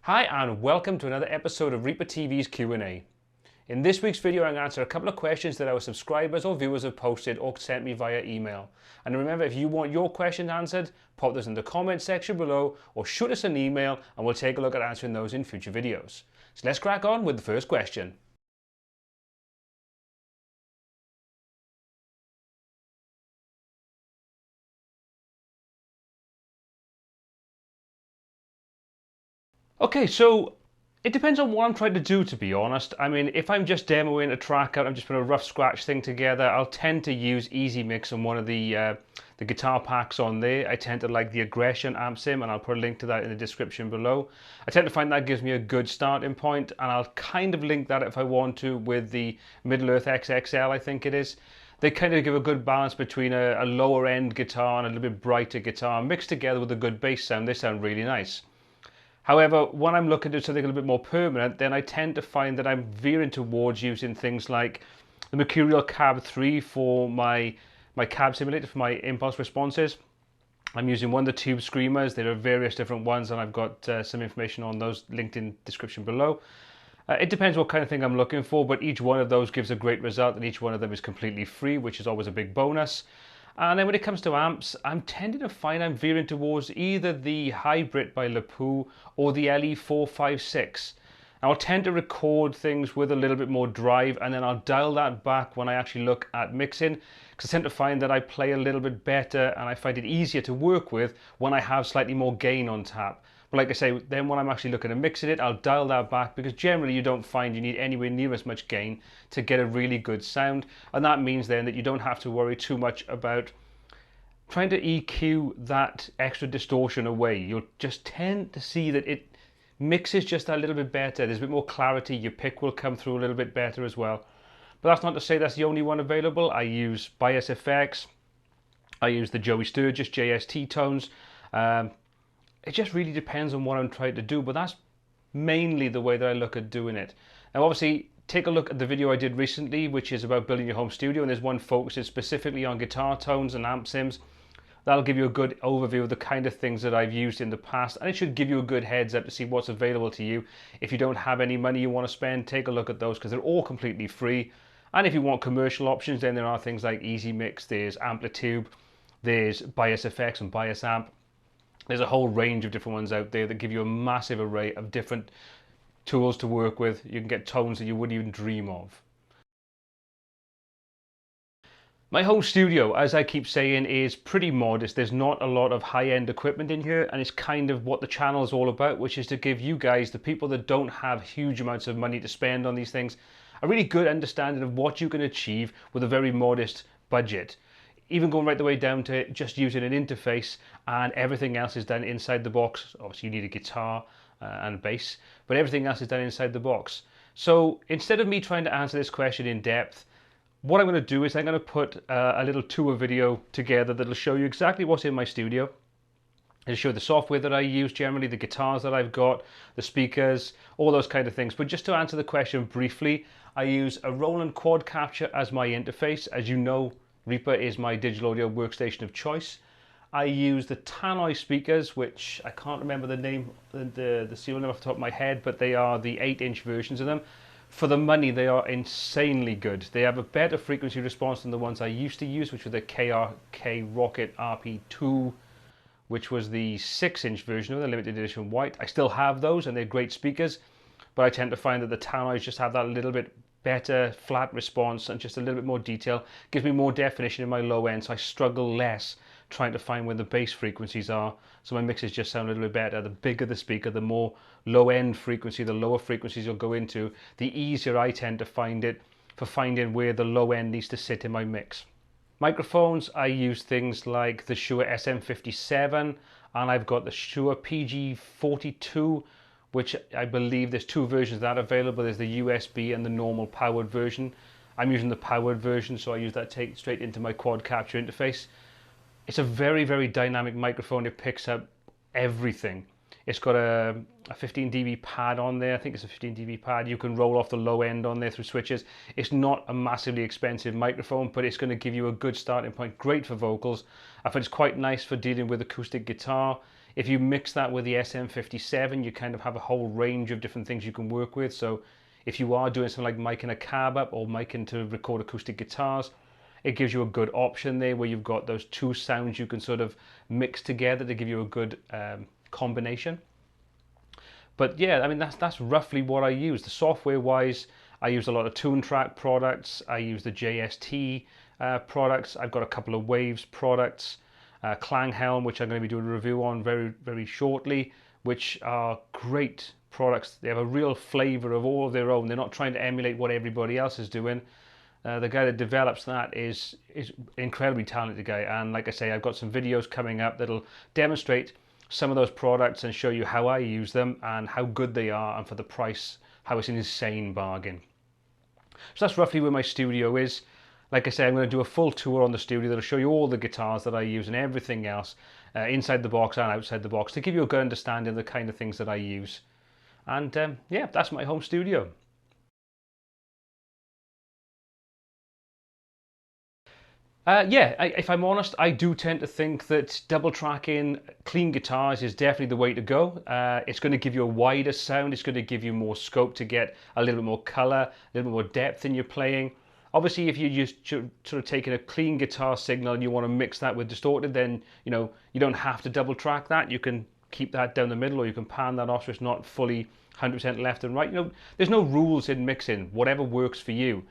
Hi and welcome to another episode of ReaperTV's Q&A. In this week's video I'm going to answer a couple of questions that our subscribers or viewers have posted or sent me via email. And remember, if you want your question answered, pop those in the comment section below or shoot us an email and we'll take a look at answering those in future videos. So let's crack on with the first question. Okay, so it depends on what I'm trying to do, to be honest. I mean, if I'm just demoing a track out, I'm just putting a rough scratch thing together, I'll tend to use Easy Mix on one of the guitar packs on there. I tend to like the Aggression amp sim, and I'll put a link to that in the description below. I tend to find that gives me a good starting point, and I'll kind of link that if I want to with the Middle-earth XXL, I think it is. They kind of give a good balance between a lower end guitar and a little bit brighter guitar mixed together with a good bass sound. They sound really nice. However, when I'm looking to do something a little bit more permanent, then I tend to find that I'm veering towards using things like the Mercurial Cab 3 for my cab simulator, for my impulse responses. I'm using one of the Tube Screamers. There are various different ones, and I've got some information on those linked in the description below. It depends what kind of thing I'm looking for, but each one of those gives a great result, and each one of them is completely free, which is always a big bonus. And then when it comes to amps, I'm tending to find I'm veering towards either the Hybrid by Lapou or the LE456. I'll tend to record things with a little bit more drive, and then I'll dial that back when I actually look at mixing, because I tend to find that I play a little bit better and I find it easier to work with when I have slightly more gain on tap. But like I say, then when I'm actually looking at mixing it, I'll dial that back, because generally you don't find you need anywhere near as much gain to get a really good sound. And that means then that you don't have to worry too much about trying to EQ that extra distortion away. You'll just tend to see that it mixes just a little bit better. There's a bit more clarity. Your pick will come through a little bit better as well. But that's not to say that's the only one available. I use Bias FX. I use the Joey Sturgis JST tones. It just really depends on what I'm trying to do, but that's mainly the way that I look at doing it. Now obviously, take a look at the video I did recently, which is about building your home studio, and there's one focused specifically on guitar tones and amp sims. That'll give you a good overview of the kind of things that I've used in the past, and it should give you a good heads up to see what's available to you. If you don't have any money you want to spend, take a look at those, because they're all completely free. And if you want commercial options, then there are things like Easy Mix, there's Amplitude, there's Bias FX and Bias Amp. There's a whole range of different ones out there that give you a massive array of different tools to work with. You can get tones that you wouldn't even dream of. My home studio, as I keep saying, is pretty modest. There's not a lot of high-end equipment in here, and it's kind of what the channel is all about, which is to give you guys, the people that don't have huge amounts of money to spend on these things, a really good understanding of what you can achieve with a very modest budget. Even going right the way down to just using an interface, and everything else is done inside the box. Obviously you need a guitar and a bass, but everything else is done inside the box. So instead of me trying to answer this question in depth, what I'm going to do is I'm going to put a little tour video together that'll show you exactly what's in my studio. It'll show the software that I use generally, the guitars that I've got, the speakers, all those kind of things. But just to answer the question briefly, I use a Roland Quad Capture as my interface. As you know, Reaper is my digital audio workstation of choice. I use the Tannoy speakers, which I can't remember the name, the serial number off the top of my head, but they are the 8-inch versions of them. For the money, they are insanely good. They have a better frequency response than the ones I used to use, which were the KRK Rocket RP2, which was the 6-inch version of the limited edition white. I still have those, and they're great speakers, but I tend to find that the Tannoys just have that little bit better flat response and just a little bit more detail. Gives me more definition in my low end, so I struggle less trying to find where the bass frequencies are, so my mixes just sound a little bit better. The bigger the speaker, the more low end frequency, the lower frequencies you'll go into, the easier I tend to find it for finding where the low end needs to sit in my mix. Microphones, I use things like the Shure SM57, and I've got the Shure PG42, which I believe there's two versions of that available. There's the USB and the normal powered version. I'm using the powered version, so I use that take straight into my quad capture interface. It's a very, very dynamic microphone. It picks up everything. It's got a 15 dB pad on there. I think it's a 15 dB pad. You can roll off the low end on there through switches. It's not a massively expensive microphone, but it's going to give you a good starting point. Great for vocals. I find it's quite nice for dealing with acoustic guitar. If you mix that with the SM57, you kind of have a whole range of different things you can work with. So if you are doing something like miking a cab up or miking to record acoustic guitars, it gives you a good option there where you've got those two sounds you can sort of mix together to give you a good combination. But yeah, I mean, that's roughly what I use. The software wise, I use a lot of Toontrack products. I use the JST products. I've got a couple of Waves products, Klanghelm, which I'm going to be doing a review on very shortly, which are great products. They have a real flavor of all of their own. They're not trying to emulate what everybody else is doing. The guy that develops that is an incredibly talented guy, and like I say, I've got some videos coming up that'll demonstrate some of those products and show you how I use them and how good they are, and for the price, how it's an insane bargain. So that's roughly where my studio is. Like I say, I'm going to do a full tour on the studio that'll show you all the guitars that I use and everything else, inside the box and outside the box, to give you a good understanding of the kind of things that I use. And yeah, that's my home studio. If I'm honest, I do tend to think that double tracking clean guitars is definitely the way to go. It's going to give you a wider sound. It's going to give you more scope to get a little bit more color, a little bit more depth in your playing. Obviously, if you're just sort of taking a clean guitar signal and you want to mix that with distorted, then you don't have to double track that. You can keep that down the middle, or you can pan that off so it's not fully 100% left and right. There's no rules in mixing. Whatever works for you.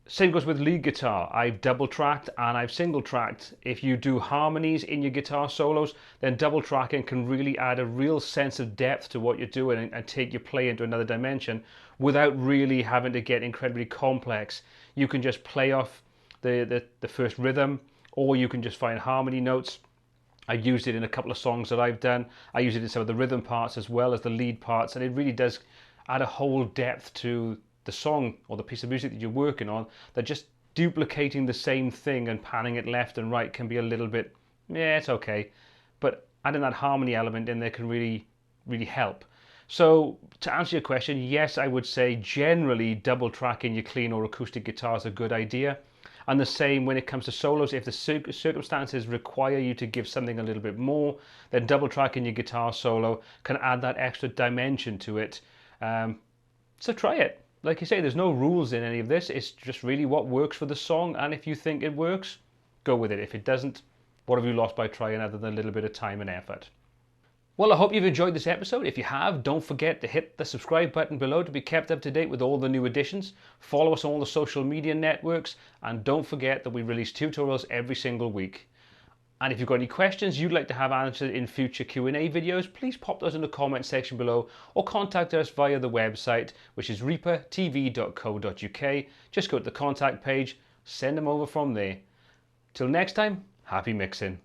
Same goes with lead guitar. I've double tracked and I've single tracked. If you do harmonies in your guitar solos, then double tracking can really add a real sense of depth to what you're doing and take your play into another dimension without really having to get incredibly complex. You can just play off the first rhythm, or you can just find harmony notes. I've used it in a couple of songs that I've done. I use it in some of the rhythm parts as well as the lead parts, and it really does add a whole depth to the song or the piece of music that you're working on, that just duplicating the same thing and panning it left and right can be a little bit, yeah, it's okay. But adding that harmony element in there can really help. So to answer your question, yes, I would say generally double tracking your clean or acoustic guitar is a good idea. And the same when it comes to solos. If the circumstances require you to give something a little bit more, then double tracking your guitar solo can add that extra dimension to it. So try it. Like you say, there's no rules in any of this. It's just really what works for the song, and if you think it works, go with it. If it doesn't, what have you lost by trying other than a little bit of time and effort? Well, I hope you've enjoyed this episode. If you have, don't forget to hit the subscribe button below to be kept up to date with all the new additions. Follow us on all the social media networks, and don't forget that we release tutorials every single week. And if you've got any questions you'd like to have answered in future Q&A videos, please pop those in the comment section below, or contact us via the website, which is reapertv.co.uk. Just go to the contact page, send them over from there. Till next time, happy mixing.